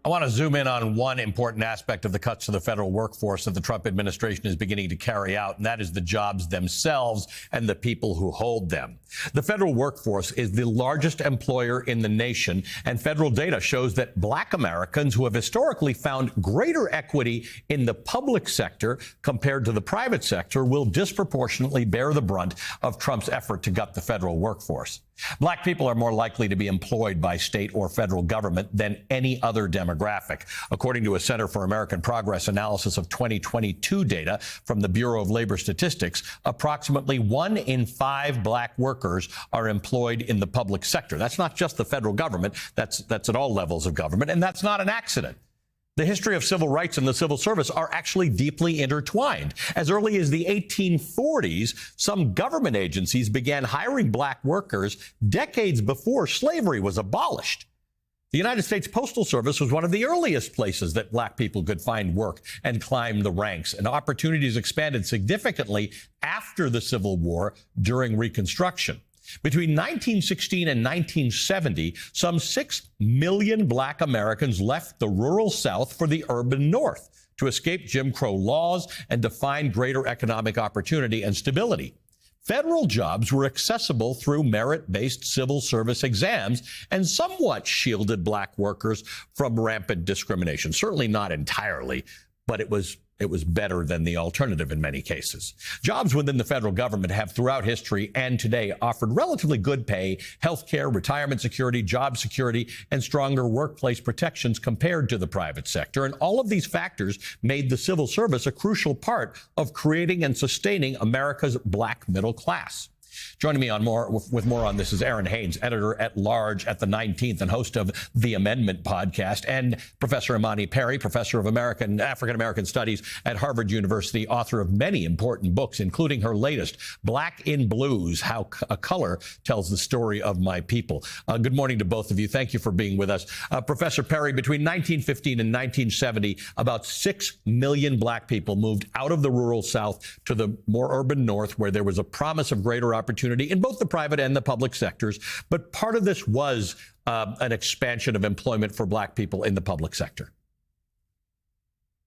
I want to zoom in on one important aspect of the cuts to the federal workforce that the Trump administration is beginning to carry out, and that is the jobs themselves and the people who hold them. The federal workforce is the largest employer in the nation, and federal data shows that Black Americans who have historically found greater equity in the public sector compared to the private sector will disproportionately bear the brunt of Trump's effort to gut the federal workforce. Black people are more likely to be employed by state or federal government than any other demographic. According to a Center for American Progress analysis of 2022 data from the Bureau of Labor Statistics, approximately 1 in 5 Black workers are employed in the public sector. That's not just the federal government. That's at all levels of government, and that's not an accident. The history of civil rights and the civil service are actually deeply intertwined. As early as the 1840s, some government agencies began hiring Black workers decades before slavery was abolished. The United States Postal Service was one of the earliest places that Black people could find work and climb the ranks, and opportunities expanded significantly after the Civil War during Reconstruction. Between 1916 and 1970, some 6 million Black Americans left the rural South for the urban North to escape Jim Crow laws and to find greater economic opportunity and stability. Federal jobs were accessible through merit-based civil service exams and somewhat shielded Black workers from rampant discrimination. Certainly not entirely, but it was better than the alternative in many cases. Jobs within the federal government have throughout history and today offered relatively good pay, health care, retirement security, job security, and stronger workplace protections compared to the private sector. And all of these factors made the civil service a crucial part of creating and sustaining America's Black middle class. Joining me with more on this is Aaron Haynes, editor-at-large at the 19th and host of The Amendment podcast, and Professor Imani Perry, professor of African-American Studies at Harvard University, author of many important books, including her latest, Black in Blues, How a Color Tells the Story of My People. Good morning to both of you. Thank you for being with us. Professor Perry, between 1915 and 1970, about 6 million Black people moved out of the rural South to the more urban North, where there was a promise of greater opportunity in both the private and the public sectors. But part of this was an expansion of employment for Black people in the public sector.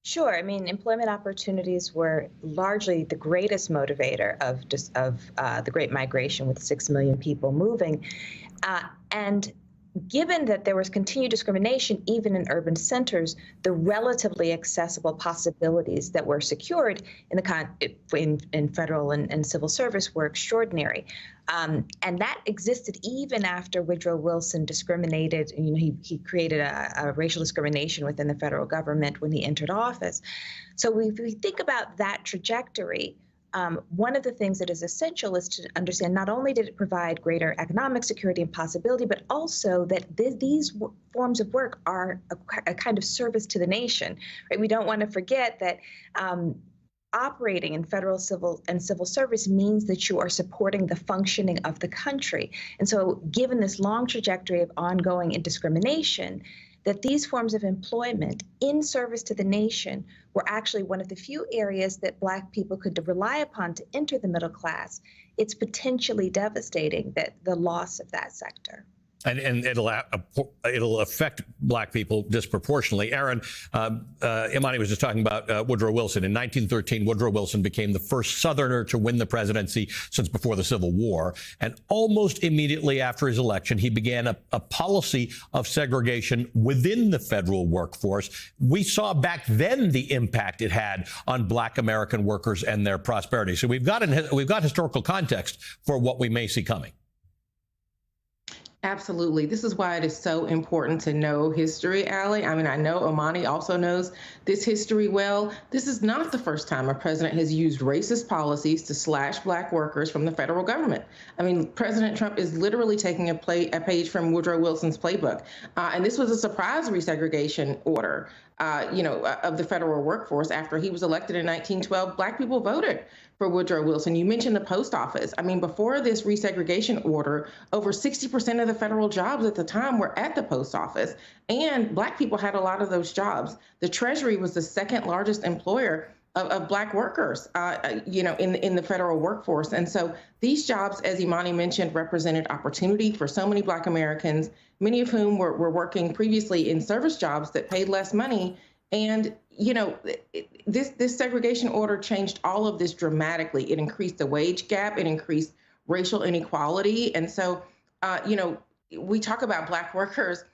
Sure. I mean, employment opportunities were largely the greatest motivator of the Great Migration, with 6 million people moving. And given that there was continued discrimination even in urban centers, the relatively accessible possibilities that were secured in federal and civil service were extraordinary. And that existed even after Woodrow Wilson discriminated. You know, he created a racial discrimination within the federal government when he entered office. So if we think about that trajectory, one of the things that is essential is to understand not only did it provide greater economic security and possibility, but also that these forms of work are a kind of service to the nation. Right? We don't want to forget that operating in federal civil service means that you are supporting the functioning of the country. And so given this long trajectory of ongoing discrimination, that these forms of employment in service to the nation were actually one of the few areas that Black people could rely upon to enter the middle class, it's potentially devastating that the loss of that sector. And it'll affect Black people disproportionately. Aaron, Imani was just talking about Woodrow Wilson. In 1913, Woodrow Wilson became the first Southerner to win the presidency since before the Civil War. And almost immediately after his election, he began a policy of segregation within the federal workforce. We saw back then the impact it had on Black American workers and their prosperity. So we've got historical context for what we may see coming. Absolutely. This is why it is so important to know history, Allie. I mean, I know Imani also knows this history well. This is not the first time a president has used racist policies to slash Black workers from the federal government. I mean, President Trump is literally taking a page from Woodrow Wilson's playbook. And this was a surprise resegregation order, of the federal workforce. After he was elected in 1912, Black people voted for Woodrow Wilson. You mentioned the post office. I mean, before this resegregation order, over 60% of the federal jobs at the time were at the post office, and Black people had a lot of those jobs. The Treasury was the second largest employer of Black workers, in the federal workforce. And so these jobs, as Imani mentioned, represented opportunity for so many Black Americans, many of whom were working previously in service jobs that paid less money. And, this segregation order changed all of this dramatically. It increased the wage gap. It increased racial inequality. And so, we talk about Black workers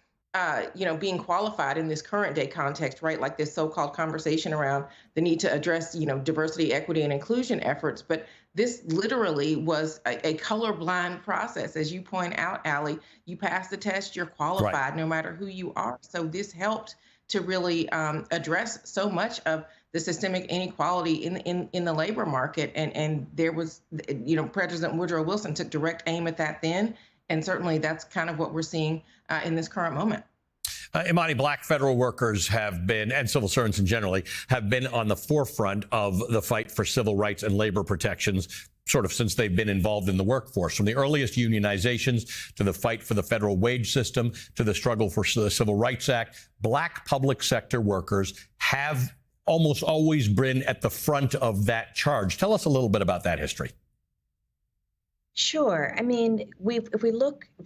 being qualified in this current day context, right? Like this so-called conversation around the need to address, diversity, equity, and inclusion efforts. But this literally was a colorblind process. As you point out, Allie, you pass the test, you're qualified, right, no matter who you are. So this helped to really address so much of the systemic inequality in the labor market. And there was, President Woodrow Wilson took direct aim at that then. And certainly that's kind of what we're seeing in this current moment. Imani, Black federal workers have been, and civil servants in generally, have been on the forefront of the fight for civil rights and labor protections sort of since they've been involved in the workforce, from the earliest unionizations to the fight for the federal wage system to the struggle for the Civil Rights Act. Black public sector workers have almost always been at the front of that charge. Tell us a little bit about that history. Sure. I mean, if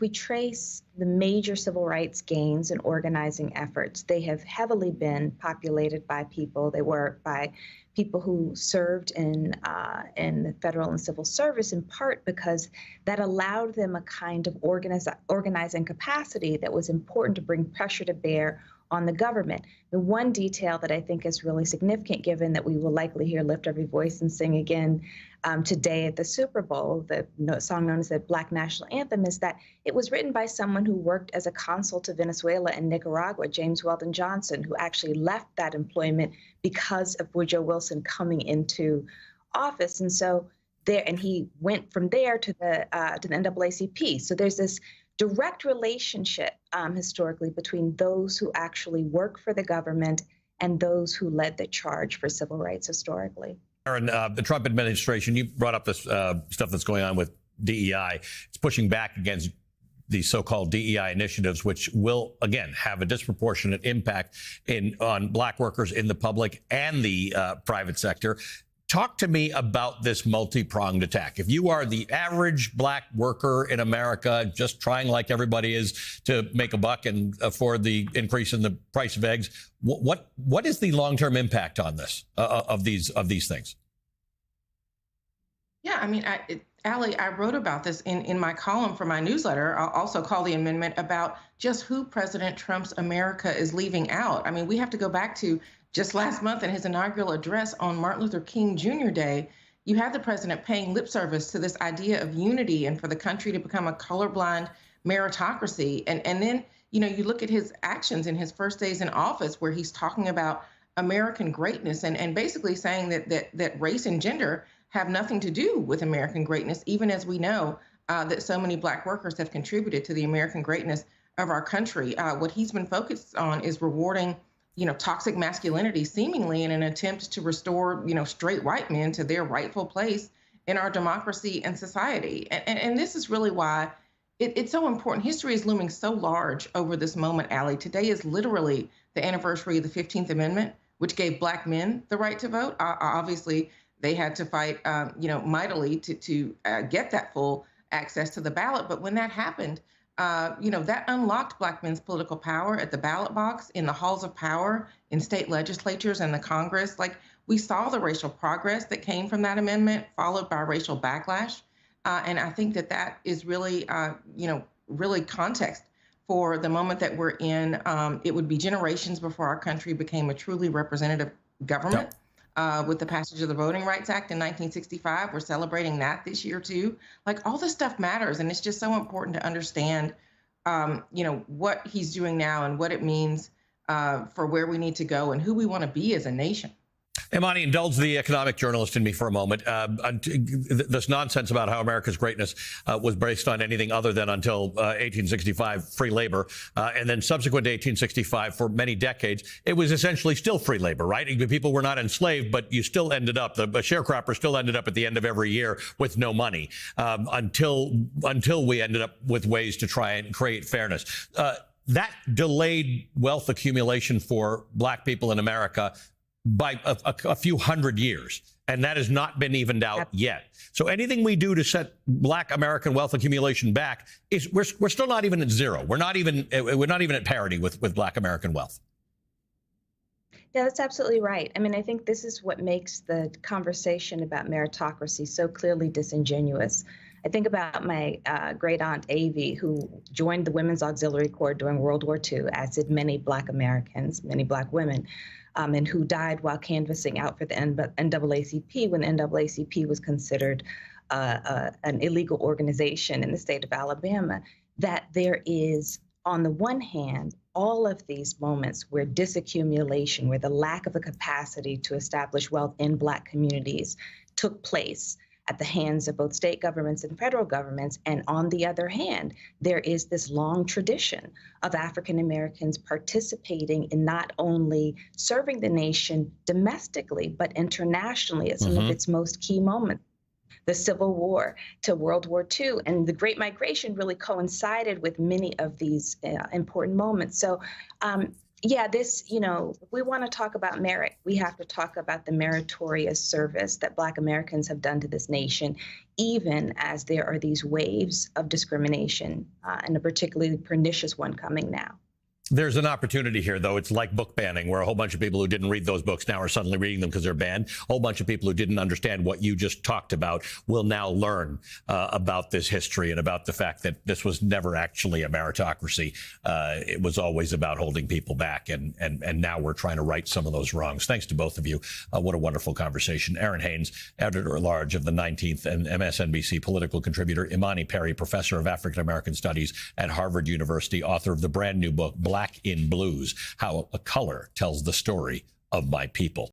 we trace the major civil rights gains and organizing efforts, they have heavily been populated by people. They were by people who served in the federal and civil service, in part because that allowed them a kind of organizing capacity that was important to bring pressure to bear on the government. The one detail that I think is really significant, given that we will likely hear Lift Every Voice and Sing Again today at the Super Bowl, the song known as the Black National Anthem, is that it was written by someone who worked as a consul to Venezuela and Nicaragua, James Weldon Johnson, who actually left that employment because of Woodrow Wilson coming into office. And so he went from there to the NAACP. So there's this direct relationship historically between those who actually work for the government and those who led the charge for civil rights historically. Aaron, the Trump administration, you brought up this stuff that's going on with DEI. It's pushing back against these so-called DEI initiatives, which will, again, have a disproportionate impact on Black workers in the public and the private sector. Talk to me about this multi-pronged attack. If you are the average Black worker in America, just trying like everybody is to make a buck and afford the increase in the price of eggs, what is the long-term impact on this of these things? Yeah, I mean, Allie, I wrote about this in my column for my newsletter. I'll also call the amendment about just who President Trump's America is leaving out. I mean, we have to go back to just last month in his inaugural address on Martin Luther King Jr. Day. You had the president paying lip service to this idea of unity and for the country to become a colorblind meritocracy. And then, you look at his actions in his first days in office, where he's talking about American greatness and basically saying that race and gender have nothing to do with American greatness, even as we know that so many Black workers have contributed to the American greatness of our country. What he's been focused on is rewarding toxic masculinity, seemingly in an attempt to restore, straight white men to their rightful place in our democracy and society. And this is really why it's so important. History is looming so large over this moment, Allie. Today is literally the anniversary of the 15th Amendment, which gave Black men the right to vote. Obviously, they had to fight, mightily to get that full access to the ballot. But when that happened, that unlocked Black men's political power at the ballot box, in the halls of power, in state legislatures and the Congress. Like, we saw the racial progress that came from that amendment, followed by racial backlash. And I think that is really, really context for the moment that we're in. It would be generations before our country became a truly representative government. With the passage of the Voting Rights Act in 1965. We're celebrating that this year, too. Like, all this stuff matters, and it's just so important to understand, what he's doing now and what it means for where we need to go and who we want to be as a nation. Imani, indulge the economic journalist in me for a moment. This nonsense about how America's greatness was based on anything other than until 1865 free labor, and then subsequent to 1865 for many decades, it was essentially still free labor, right? People were not enslaved, but you still ended up, the sharecropper still ended up at the end of every year with no money, until we ended up with ways to try and create fairness. That delayed wealth accumulation for Black people in America by a few hundred years. And that has not been evened out yet. So anything we do to set Black American wealth accumulation back is we're still not even at zero. We're not even at parity with Black American wealth. Yeah, that's absolutely right. I mean, I think this is what makes the conversation about meritocracy so clearly disingenuous. I think about my great aunt Avie, who joined the Women's Auxiliary Corps during World War II, as did many Black Americans, many Black women, and who died while canvassing out for the NAACP when the NAACP was considered an illegal organization in the state of Alabama. That there is, on the one hand, all of these moments where disaccumulation, where the lack of a capacity to establish wealth in Black communities took place at the hands of both state governments and federal governments. And on the other hand, there is this long tradition of African Americans participating in not only serving the nation domestically, but internationally at some of its most key moments. The Civil War to World War II, and the Great Migration really coincided with many of these important moments. So, yeah, this, we want to talk about merit. We have to talk about the meritorious service that Black Americans have done to this nation, even as there are these waves of discrimination, and a particularly pernicious one coming now. There's an opportunity here, though. It's like book banning, where a whole bunch of people who didn't read those books now are suddenly reading them because they're banned. A whole bunch of people who didn't understand what you just talked about will now learn about this history and about the fact that this was never actually a meritocracy. It was always about holding people back. And now we're trying to right some of those wrongs. Thanks to both of you. What a wonderful conversation. Erin Haynes, editor-at-large of the 19th and MSNBC political contributor. Imani Perry, professor of African American Studies at Harvard University, author of the brand new book, Black in Blues, How a Color Tells the Story of My People.